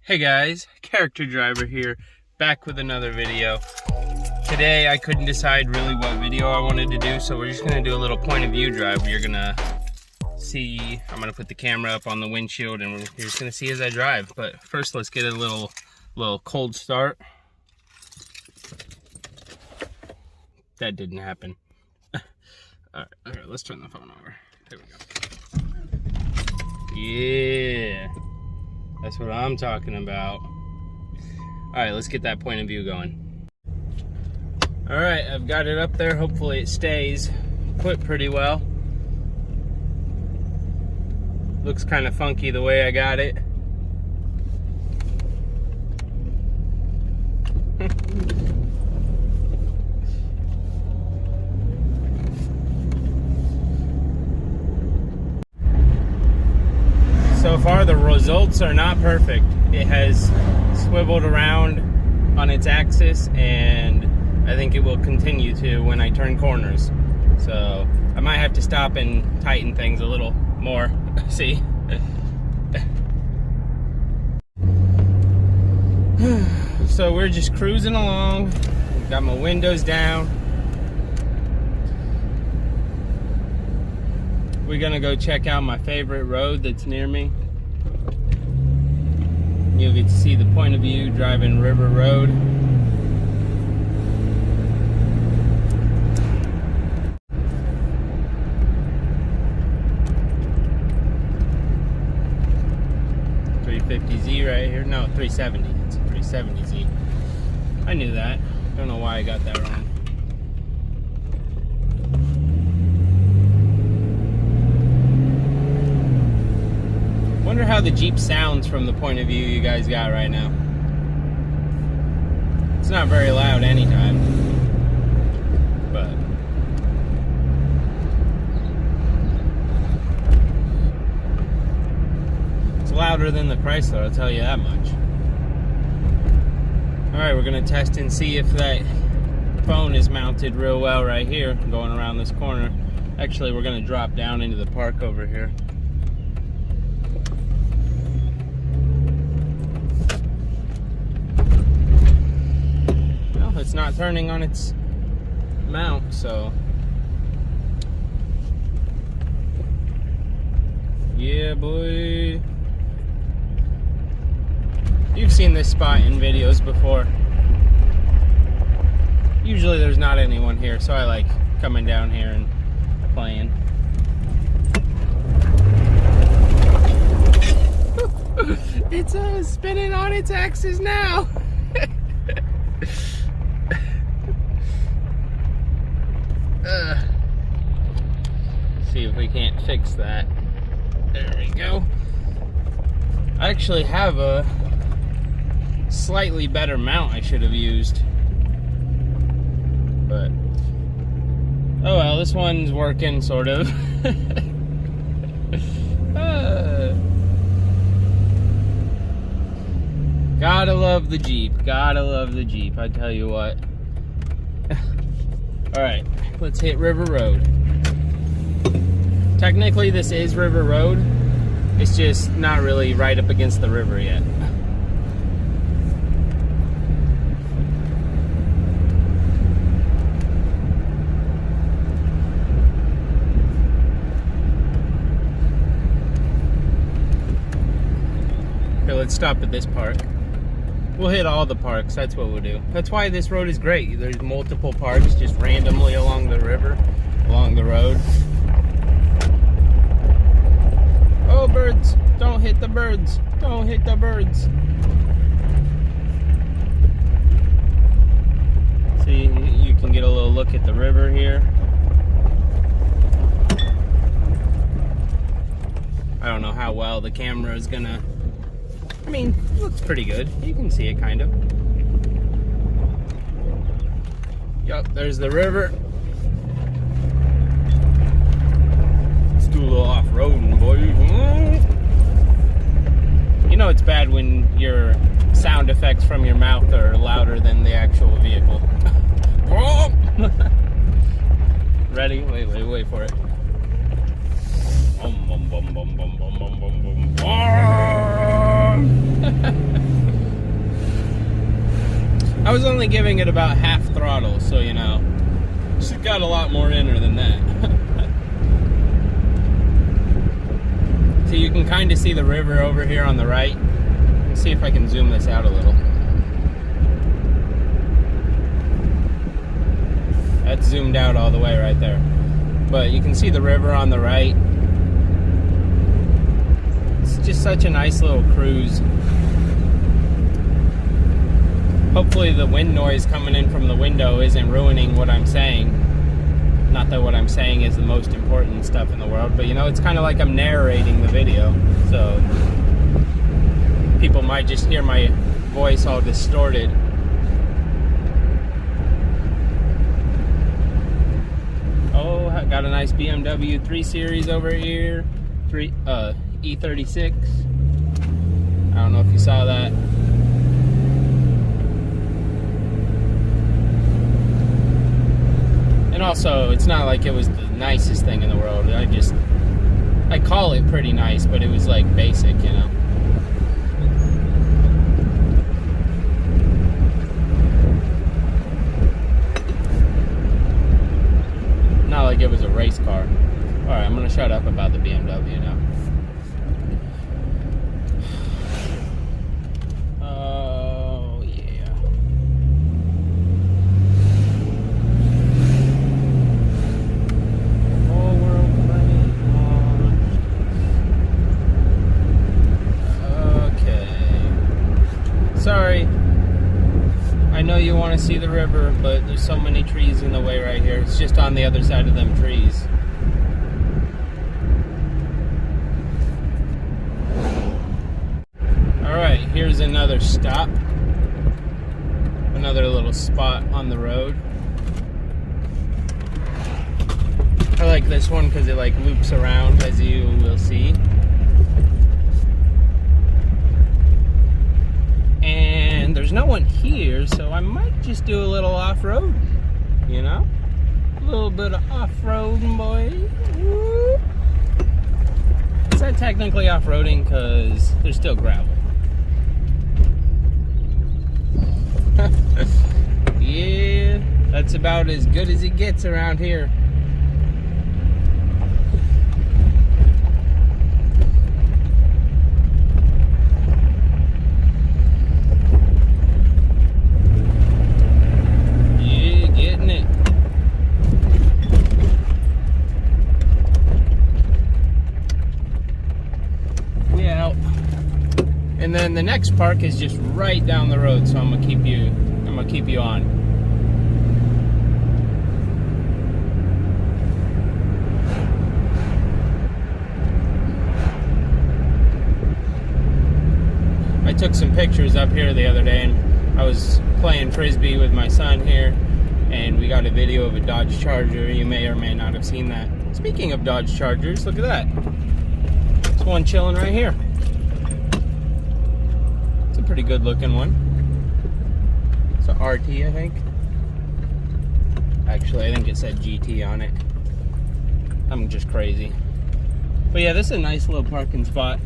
Hey guys, Character Driver here, back with another video. Today I couldn't decide really what video I wanted to do, so we're just gonna do a little point of view drive. You're gonna see, I'm gonna put the camera up on the windshield and you're just gonna see as I drive. But first let's get a little cold start. That didn't happen. All right, let's turn the phone over. There we go. Yeah. That's what I'm talking about. All right, let's get that point of view going. All right, I've got it up there. Hopefully it stays put pretty well. Looks kind of funky the way I got it. So far the results are not perfect. It has swiveled around on its axis and I think it will continue to when I turn corners. So I might have to stop and tighten things a little more. See? So we're just cruising along. Got my windows down. We're gonna go check out my favorite road that's near me. You'll get to see the point of view driving River Road. $350Z right here. No, 370. It's a 370Z. I knew that. Don't know why I got that wrong. Wonder how the Jeep sounds from the point of view you guys got right now. It's not very loud anytime, but it's louder than the Chrysler, I'll tell you that much. Alright, we're gonna test and see if that phone is mounted real well right here, going around this corner. Actually, we're gonna drop down into the park over here. It's not turning on its mount, so yeah, boy. You've seen this spot in videos before. Usually there's not anyone here, so I like coming down here and playing. It's spinning on its axis now. See if we can't fix that. There we go. I actually have a slightly better mount I should have used. But oh well, this one's working sort of. Gotta love the Jeep. Gotta love the Jeep, I tell you what. Alright, let's hit River Road. Technically this is River Road. It's just not really right up against the river yet. Okay, let's stop at this park. We'll hit all the parks, that's what we'll do. That's why this road is great. There's multiple parks just randomly along the river, along the road. Oh, birds, don't hit the birds. Don't hit the birds. See, you can get a little look at the river here. I don't know how well the camera is gonna, I mean, it looks pretty good. You can see it kind of. Yup, there's the river. Let's do a little off-roading, boys. You know it's bad when your sound effects from your mouth are louder than the actual vehicle. Ready? Wait for it. Bum, bum, bum, bum, bum, bum, bum, bum, bum. was only giving it about half throttle, so you know, she's got a lot more in her than that. So you can kind of see the river over here on the right. Let's see if I can zoom this out a little. That's zoomed out all the way right there. But you can see the river on the right. It's just such a nice little cruise. Hopefully the wind noise coming in from the window isn't ruining what I'm saying. Not that what I'm saying is the most important stuff in the world, but you know, it's kind of like I'm narrating the video. So people might just hear my voice all distorted. Oh, I got a nice BMW 3 Series over here. E36. I don't know if you saw that. And also, it's not like it was the nicest thing in the world. I call it pretty nice, but it was like basic, you know. Not like it was a race car. Alright, I'm gonna shut up about the BMW now. Oh, yeah. Whole world running on. Okay. Sorry. I know you want to see the river, but there's so many trees in the way right here. It's just on the other side of them trees. Alright, here's another stop. Another little spot on the road. I like this one because it like loops around, as you will see. And there's no one here, so I might just do a little off-road, you know? A little bit of off-roading, boy. Woo. Is that technically off-roading? Because there's still gravel. Yeah, that's about as good as it gets around here. And then the next park is just right down the road, so I'm gonna keep you on. I took some pictures up here the other day, and I was playing frisbee with my son here, and we got a video of a Dodge Charger. You may or may not have seen that. Speaking of Dodge Chargers, look at that. There's one chilling right here. Pretty good looking one. It's a RT, I think. Actually, I think it said GT on it. I'm just crazy. But yeah, this is a nice little parking spot.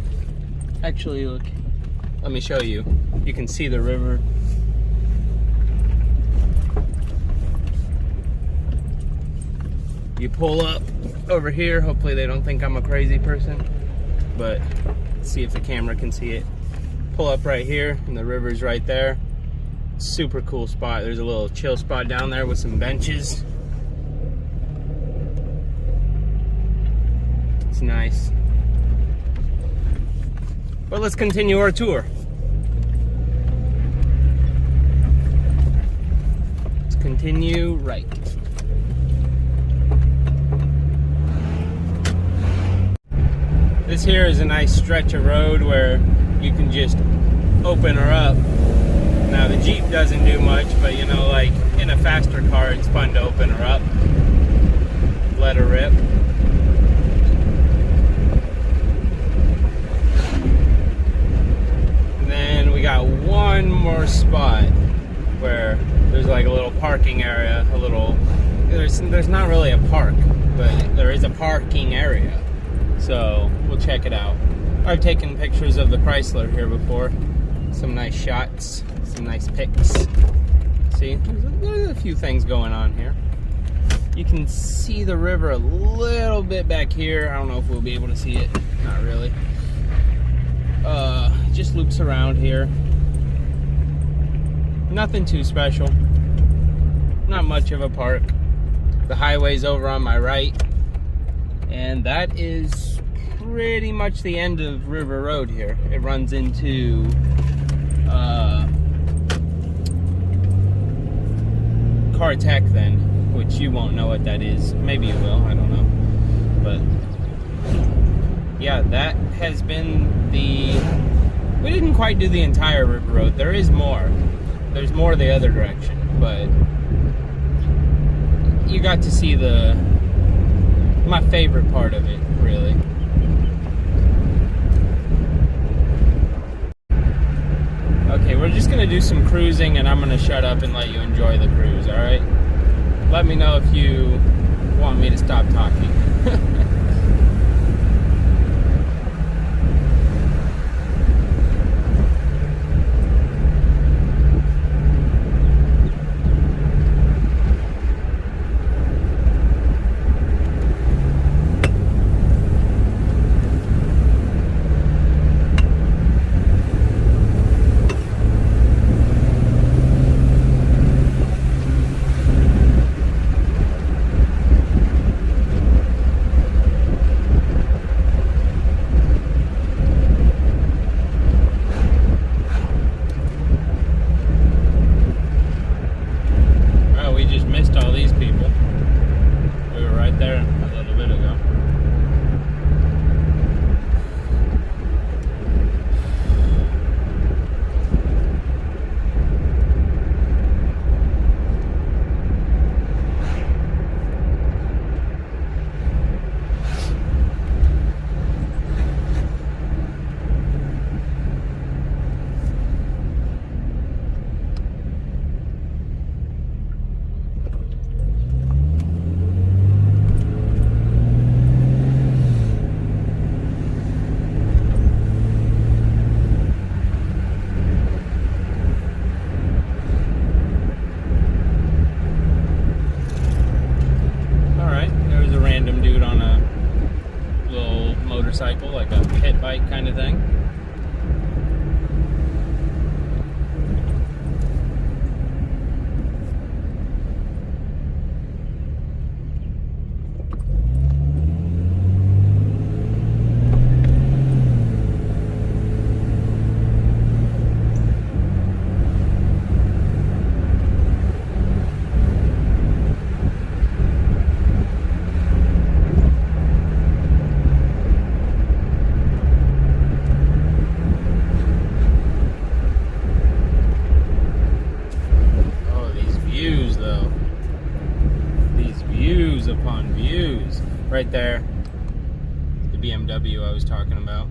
Actually, look. Let me show you. You can see the river. You pull up over here. Hopefully they don't think I'm a crazy person. But let's see if the camera can see it. Pull up right here, and the river's right there. Super cool spot. There's a little chill spot down there with some benches. It's nice. But let's continue our tour. Let's continue right. This here is a nice stretch of road where you can just open her up. Now the Jeep doesn't do much, but you know, like in a faster car, it's fun to open her up, let her rip. And then we got one more spot where there's like a little parking area, there's not really a park, but there is a parking area. So we'll check it out. I've taken pictures of the Chrysler here before. Some nice shots, some nice pics. See, there's a few things going on here. You can see the river a little bit back here. I don't know if we'll be able to see it. Not really. Just loops around here. Nothing too special. Not much of a park. The highway's over on my right. And that is pretty much the end of River Road here. It runs into Car Tech then, which you won't know what that is. Maybe you will, I don't know. But yeah, that has been the... We didn't quite do the entire River Road. There is more. There's more the other direction, but you got to see my favorite part of it, really. Okay, we're just gonna do some cruising and I'm gonna shut up and let you enjoy the cruise, alright? Let me know if you want me to stop talking. Motorcycle, like a pit bike kind of thing. Upon views right there, the BMW I was talking about.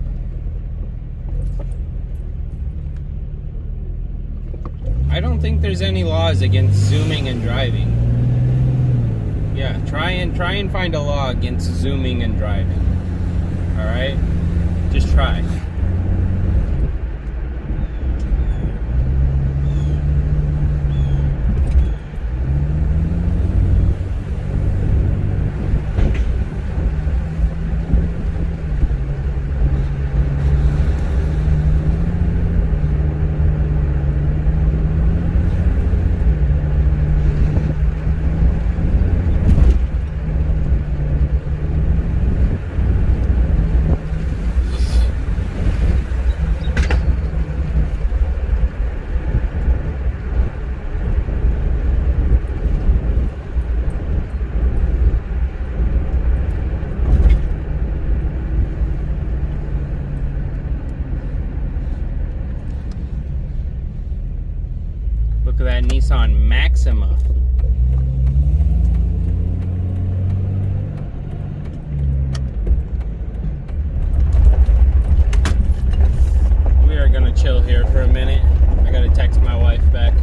I don't think there's any laws against zooming and driving. Yeah, try and find a law against zooming and driving. All right, just try. Look at that Nissan Maxima. We are gonna chill here for a minute. I gotta text my wife back.